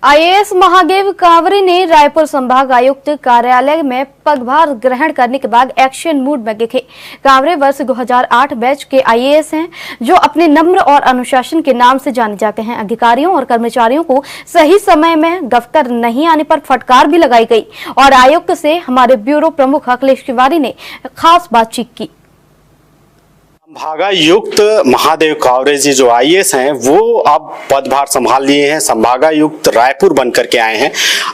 IAS Mahadev Kaware ने रायपुर संभाग आयुक्त कार्यालय में पदभार ग्रहण करने के बाद एक्शन मूड में दिखे। कावरे वर्ष 2008 बैच के आईएएस हैं, जो अपने नम्र और अनुशासन के नाम से जाने जाते हैं। अधिकारियों और कर्मचारियों को सही समय में दफ्तर नहीं आने पर फटकार भी लगाई गई और आयुक्त से हमारे ब्यूरो प्रमुख अखिलेश तिवारी ने खास बातचीत की। संभागायुक्त महादेव कावरे जी जो आईएएस हैं वो अब पदभार संभाल लिए हैं। संभागायुक्त रायपुर बनकर के आए हैं।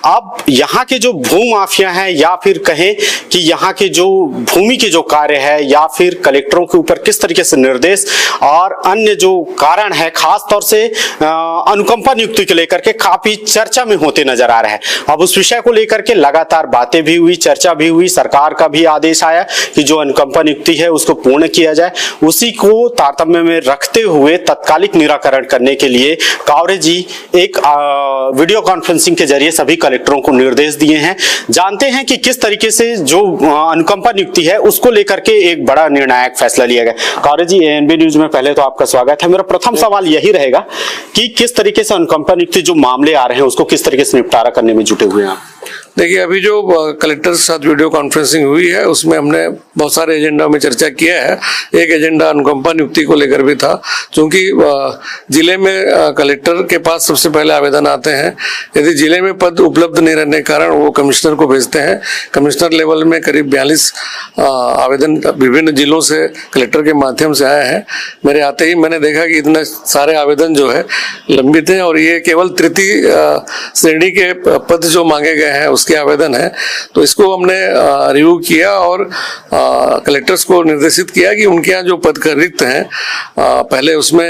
अब यहाँ के जो भू माफिया हैं या फिर कहें कि यहाँ के जो भूमि के जो कार्य है या फिर कलेक्टरों के ऊपर किस तरीके से निर्देश और अन्य जो कारण है, खास तौर से अनुकंपा नियुक्ति को लेकर के काफी चर्चा में होते नजर आ रहे हैं। अब उस विषय को लेकर के लगातार बातें भी हुई, चर्चा भी हुई। सरकार का भी आदेश आया कि जो अनुकंपा नियुक्ति है उसको पूर्ण किया जाए। उसी को तारतम्य में रखते हुए तत्कालिक निराकरण करने के लिए कावरे जी एक वीडियो कॉन्फ्रेंसिंग के जरिए सभी कलेक्टरों को निर्देश दिए हैं। जानते हैं कि किस तरीके से जो अनुकंपा नियुक्ति है उसको लेकर के एक बड़ा निर्णायक फैसला लिया गया। कावरे जी, एएनबी न्यूज में पहले तो आपका स्वागत है। मेरा प्रथम सवाल यही रहेगा कि किस तरीके से अनुकंपा नियुक्ति जो मामले आ रहे हैं उसको किस तरीके से निपटारा करने में जुटे हुए हैं आप? देखिए, अभी जो कलेक्टर के साथ वीडियो कॉन्फ्रेंसिंग हुई है उसमें हमने बहुत सारे एजेंडा में चर्चा किया है। एक एजेंडा अनुकंपा नियुक्ति को लेकर भी था, क्योंकि जिले में कलेक्टर के पास सबसे पहले आवेदन आते हैं। यदि जिले में पद उपलब्ध नहीं रहने के कारण वो कमिश्नर को भेजते हैं। कमिश्नर लेवल में करीब 42 आवेदन विभिन्न जिलों से कलेक्टर के माध्यम से आए हैं। मेरे आते ही मैंने देखा कि इतने सारे आवेदन जो है लंबित हैं और ये केवल तृतीय श्रेणी के पद जो मांगे गए हैं उसके आवेदन है। तो इसको हमने रिव्यू किया और कलेक्टर्स को निर्देशित किया कि उनके यहाँ जो पद रिक्त हैं पहले उसमें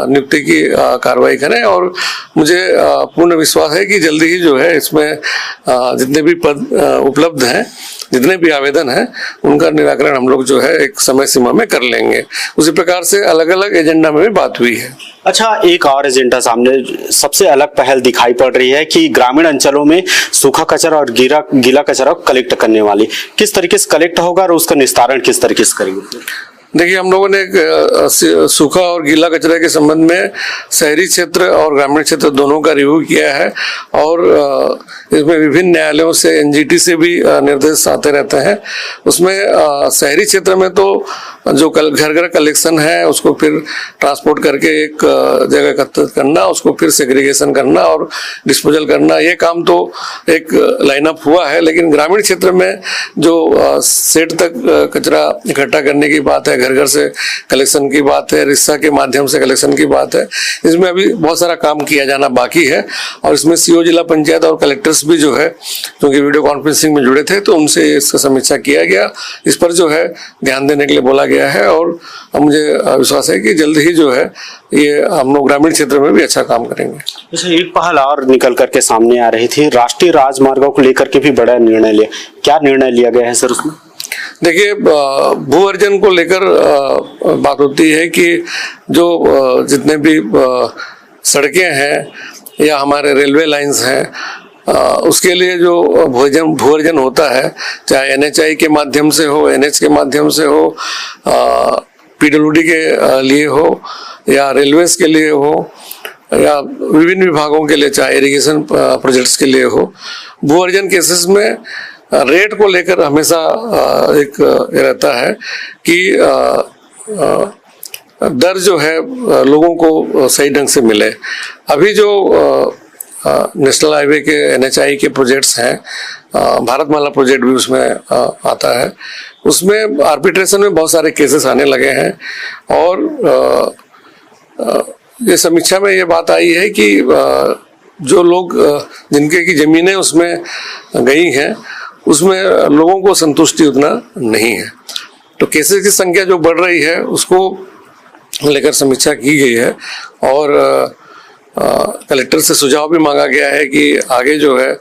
नियुक्ति की कार्रवाई करें। और मुझे पूर्ण विश्वास है कि जल्दी ही जो है इसमें जितने भी पद उपलब्ध हैं, जितने भी आवेदन हैं, उनका निराकरण हम लोग जो है एक समय सीमा में कर लेंगे। उसी प्रकार से अलग अलग एजेंडा में भी बात हुई है। अच्छा, एक और एजेंडा सामने सबसे अलग पहल दिखाई पड़ रही है कि ग्रामीण अंचलों में सूखा कचरा और गीला कचरा कलेक्ट करने वाली किस तरीके से कलेक्ट होगा और उसका निस्तारण किस तरीके से करेंगे? देखिए, हम लोगों ने सूखा और गीला कचरे के संबंध में शहरी क्षेत्र और ग्रामीण क्षेत्र दोनों का रिव्यू किया है और इसमें विभिन्न न्यायालयों से, एनजीटी से भी निर्देश आते रहते हैं। उसमें शहरी क्षेत्र में तो जो घर घर कलेक्शन है उसको फिर ट्रांसपोर्ट करके एक जगह एकत्रित करना, उसको फिर सेग्रीगेशन करना और डिस्पोजल करना, ये काम तो एक लाइनअप हुआ है। लेकिन ग्रामीण क्षेत्र में जो सेट तक कचरा इकट्ठा करने की बात है, घर घर से कलेक्शन की बात है, रिस्सा के माध्यम से कलेक्शन की बात है, इसमें अभी बहुत सारा काम किया जाना बाकी है। और इसमें सीओ जिला पंचायत और कलेक्टर्स भी जो है, क्योंकि वीडियो कॉन्फ्रेंसिंग में जुड़े थे, तो उनसे इसका समीक्षा किया गया। इस पर जो है ध्यान देने के लिए बोला गया है और मुझे विश्वास है कि जल्द ही जो है ये हम लोग ग्रामीण क्षेत्र में भी अच्छा काम करेंगे। जैसे एक पहल और निकल करके सामने आ रही थी, राष्ट्रीय राजमार्गों को लेकर के भी बड़ा निर्णय लिया। क्या निर्णय लिया गया है सर उसमें? देखिए, भू अर्जन को लेकर बात होती है कि जो जितने भी सड़कें हैं या हमारे रेलवे लाइंस हैं, उसके लिए जो भू अर्जन होता है, चाहे एनएचआई के माध्यम से हो, एनएच के माध्यम से हो, पीडब्ल्यूडी के लिए हो या रेलवेज के लिए हो या विभिन्न विभागों के लिए, चाहे इरिगेशन प्रोजेक्ट्स के लिए हो, भू अर्जन केसेस में रेट को लेकर हमेशा एक रहता है कि दर जो है लोगों को सही ढंग से मिले। अभी जो नेशनल हाईवे के एनएचआई के प्रोजेक्ट्स हैं, भारतमाला प्रोजेक्ट भी उसमें आता है, उसमें आर्बिट्रेशन में बहुत सारे केसेस आने लगे हैं। और ये समीक्षा में ये बात आई है कि जो लोग जिनके की जमीनें उसमें गई हैं उसमें लोगों को संतुष्टि उतना नहीं है। तो केसेस की संख्या जो बढ़ रही है उसको लेकर समीक्षा की गई है और कलेक्टर से सुझाव भी मांगा गया है कि आगे जो है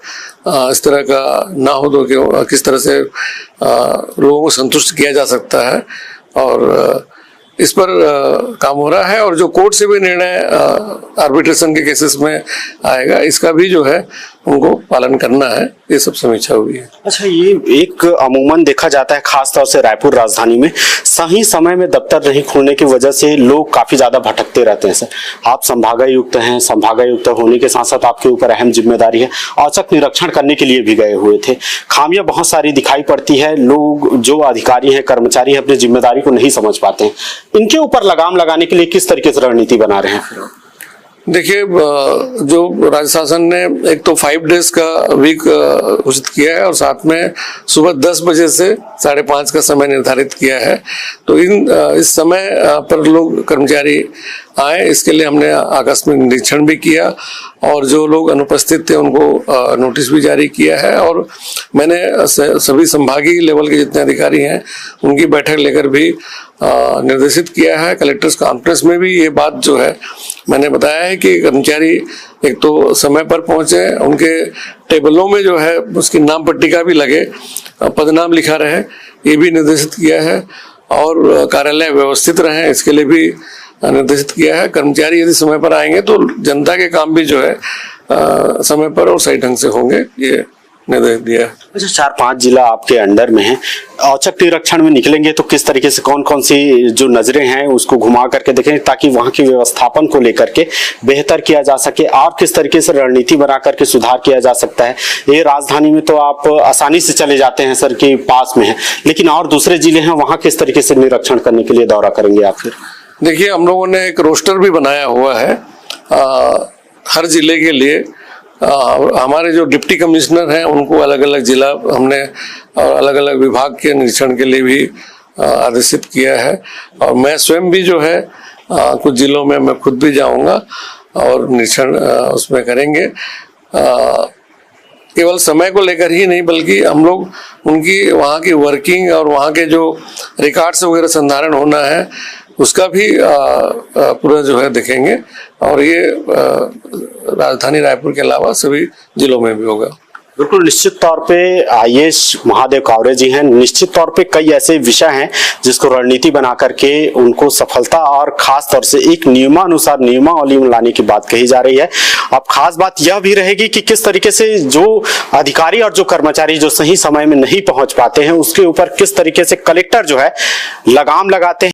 इस तरह का ना हो तो किस तरह से लोगों को संतुष्ट किया जा सकता है। और इस पर काम हो रहा है, और जो कोर्ट से भी निर्णय आर्बिट्रेशन के केसेस में आएगा, इसका भी जो है उनको पालन करना है। ये सब समीक्षा हुई है। अच्छा, ये एक अमूमन देखा जाता है खासतौर से रायपुर राजधानी में सही समय में दफ्तर नहीं खुलने की वजह से लोग काफी ज्यादा भटकते रहते हैं। सर, आप संभागायुक्त हैं, संभागायुक्त होने के साथ साथ आपके ऊपर अहम जिम्मेदारी है, औचक निरीक्षण करने के लिए भी गए हुए थे। खामियां बहुत सारी दिखाई पड़ती है, लोग जो अधिकारी हैं, कर्मचारी हैं, अपनी जिम्मेदारी को नहीं समझ पाते हैं। इनके ऊपर लगाम लगाने के लिए किस तरीके से रणनीति बना रहे हैं? देखिए, जो राज्य शासन ने एक तो 5 डेज का वीक घोषित किया है, और साथ में सुबह 10 बजे से 5:30 का समय निर्धारित किया है। तो इस समय पर लोग कर्मचारी आए, इसके लिए हमने आकस्मिक निरीक्षण भी किया, और जो लोग अनुपस्थित थे उनको नोटिस भी जारी किया है। और मैंने सभी संभागीय लेवल के जितने अधिकारी हैं उनकी बैठक लेकर भी निर्देशित किया है। कलेक्टर्स कॉन्फ्रेंस में भी ये बात जो है मैंने बताया है कि कर्मचारी एक तो समय पर पहुंचे, उनके टेबलों में जो है उसकी नाम पट्टिका भी लगे, पदनाम लिखा रहे, ये भी निर्देशित किया है। और कार्यालय व्यवस्थित रहे, इसके लिए भी निर्देशित किया है। कर्मचारी यदि समय पर आएंगे तो जनता के काम भी जो है समय पर और सही ढंग से होंगे, ये निर्देश दिया है। अच्छा, 4-5 जिला आपके अंडर में है, औचक निरीक्षण में निकलेंगे तो किस तरीके से कौन कौन सी जो नजरें हैं उसको घुमा करके देखेंगे ताकि वहां के व्यवस्थापन को लेकर के बेहतर किया जा सके, और किस तरीके से रणनीति बना करके सुधार किया जा सकता है। ये राजधानी में तो आप आसानी से चले जाते हैं सर कि पास में है, लेकिन और दूसरे जिले हैं, वहां किस तरीके से निरीक्षण करने के लिए दौरा करेंगे आप? फिर देखिए, हम लोगों ने एक रोस्टर भी बनाया हुआ है हर जिले के लिए। हमारे जो डिप्टी कमिश्नर हैं उनको अलग अलग जिला हमने अलग अलग विभाग के निरीक्षण के लिए भी आदेशित किया है, और मैं स्वयं भी जो है कुछ जिलों में मैं खुद भी जाऊंगा और निरीक्षण उसमें करेंगे। केवल समय को लेकर ही नहीं, बल्कि हम लोग उनकी वहाँ की वर्किंग और वहाँ के जो रिकॉर्ड्स वगैरह संधारण होना है उसका भी पूरा जो है देखेंगे, और ये राजधानी रायपुर के अलावा सभी जिलों में भी होगा। बिल्कुल, निश्चित तौर पे आईएएस महादेव कावरे जी हैं। निश्चित तौर पे कई ऐसे विषय हैं जिसको रणनीति बना करके उनको सफलता और खास तौर से एक नियमानुसार नियमावली में लाने की बात कही जा रही है। अब खास बात यह भी रहेगी कि किस तरीके से जो अधिकारी और जो कर्मचारी जो सही समय में नहीं पहुंच पाते हैं उसके ऊपर किस तरीके से कलेक्टर जो है लगाम लगाते हैं।